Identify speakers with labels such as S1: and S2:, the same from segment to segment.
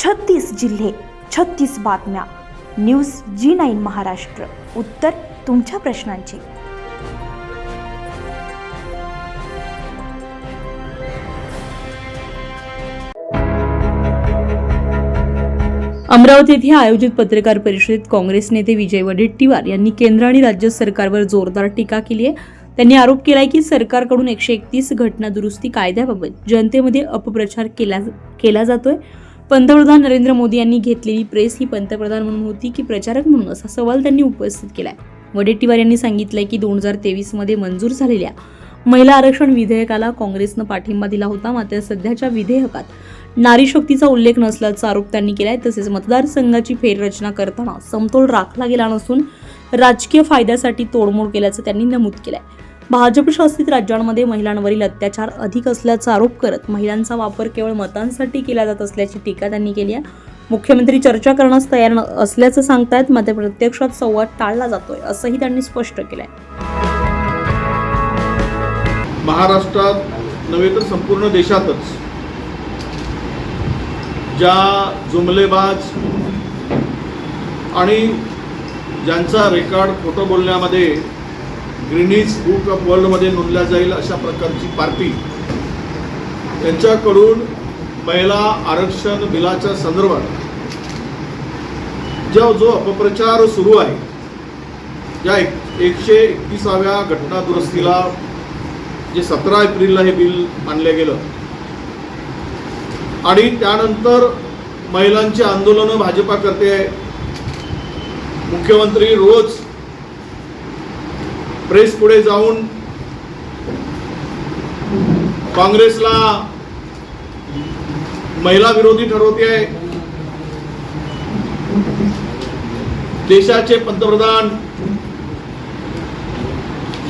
S1: 36 जिल्हे, 36 बातम्या. News G9 Maharashtra. उत्तर तुमच्या प्रश्नांची.
S2: अमरावती येथे आयोजित पत्रकार परिषदेत काँग्रेस नेते विजय वडेट्टीवार यांनी केंद्र आणि राज्य सरकारवर जोरदार टीका केली आहे. त्यांनी आरोप केलाय की सरकारकडून 131 घटना दुरुस्ती कायद्याबाबत जनतेमध्ये अपप्रचार केला जातोय. पंतप्रधान नरेंद्र मोदी यांनी घेतलेली प्रेस ही पंतप्रधान म्हणून होती की प्रचारक म्हणून, असा सवाल त्यांनी उपस्थित केलाय. वडेट्टीवार यांनी सांगितलंय की 2023 मध्ये मंजूर झालेल्या महिला आरक्षण विधेयकाला काँग्रेसनं पाठिंबा दिला होता, मात्र सध्याच्या विधेयकात नारी शक्तीचा उल्लेख नसल्याचा आरोप त्यांनी केलाय. तसेच मतदारसंघाची फेररचना करताना समतोल राखला गेला नसून राजकीय फायद्यासाठी तोडमोड केल्याचं त्यांनी नमूद केलंय. भाजप शासित राज्यांमध्ये महिलांवरील अत्याचार अधिक असल्याचा आरोप करत महिलांचा वापर केवळ मतांसाठी केला जात असल्याची टीका त्यांनी केली आहे. मुख्यमंत्री चर्चा करण्यास तयार असल्याचं सांगतायत, मात्र प्रत्यक्षात संवाद टाळला जातोय असंही त्यांनी स्पष्ट केलंय.
S3: महाराष्ट्रात नव्हे तर संपूर्ण देशातच ज्या जुमलेबाज आणि ज्यांचा रेकॉर्ड खोटं बोलण्यामध्ये गिनीज बुक ऑफ वर्ल्डमध्ये नोंदल्या जाईल अशा प्रकारची पार्टी, त्यांच्याकडून महिला आरक्षण बिलाच्या संदर्भात जो अपप्रचार सुरू आहे, ज्या 131व्या घटना दुरुस्तीला जे 17 एप्रिलला हे बिल मानले गेलं आणि त्यानंतर महिलांची आंदोलनं भाजपा करते आहे. मुख्यमंत्री रोज प्रेस पुढे जाऊन काँग्रेसला महिला विरोधी ठरवते आहे. देशाचे पंतप्रधान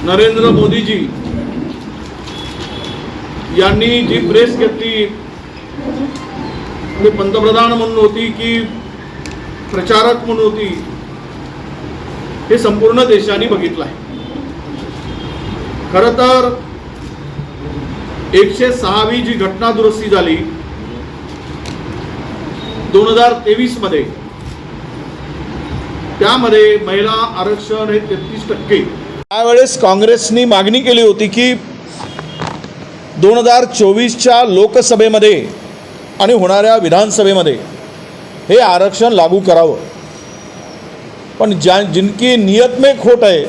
S3: नरेंद्र मोदीजी यांनी जी प्रेस घेतली ते पंतप्रधान म्हणून होती की प्रचारक म्हणून होती, हे संपूर्ण देशाने बघितलं आहे. खरं तर 106वी जी घटना दुरुस्ती झाली 2023 मध्ये, त्यामध्ये महिला आरक्षण हे 33%. त्यावेळेस काँग्रेसनी मागणी केली होती की 2024च्या लोकसभेमध्ये आणि होणाऱ्या विधानसभेमध्ये हे आरक्षण लागू करावं. पण जिनकी नियत में खोट आहे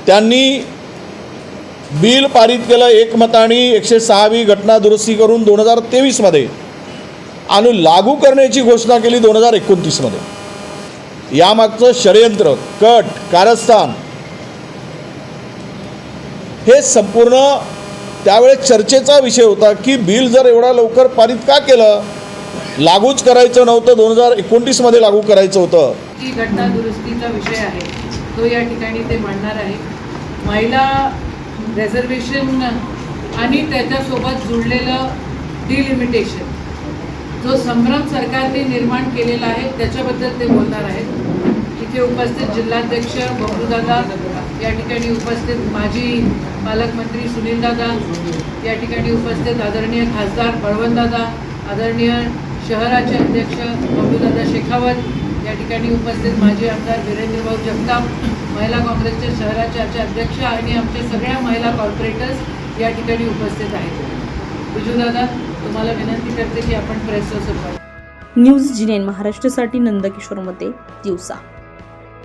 S3: त्यांनी बिल पारित केलं एकमताने 106वी घटना दुरुस्ती करून 2023 मध्ये आणि लागू करण्याची घोषणा केली 2029 मध्ये. यामागचं षडयंत्र, कट, कारस्थान हे संपूर्ण त्यावेळेस चर्चेचा विषय होता की बिल जर एवढा लवकर पारित का केलं, लागूच करायचं नव्हतं, 2029 मध्ये लागू करायचं होतं.
S4: जी घटना दुरुस्तीचा विषय आहे तो या ठिकाणी ते मांडणार आहे. महिला रिझर्वेशन आणि त्याच्यासोबत जुळलेलं डिलिमिटेशन जो संभ्रम सरकारने निर्माण केलेला आहे त्याच्याबद्दल ते बोलणार आहेत. इथे उपस्थित जिल्हाध्यक्ष बबलूदादा, या ठिकाणी उपस्थित माजी पालकमंत्री सुनीलदादा, या ठिकाणी उपस्थित आदरणीय खासदार बळवंतदादा, आदरणीय शहराचे अध्यक्ष बबलूदादा शेखावत, या ठिकाणी उपस्थित माजी आमदार वीरेंद्रभाऊ जगताप, महिला काँग्रेसच्या शहराचे अध्यक्ष आणि आमच्या सगळ्या महिला कॉर्पोरेटर्स या ठिकाणी उपस्थित आहेत. विजूदादा, तुम्हाला विनंती करते की आपण प्रेसचं सपोर्ट.
S2: न्यूज G9 महाराष्ट्रासाठी नंदकिशोर मध्ये, दिवसा.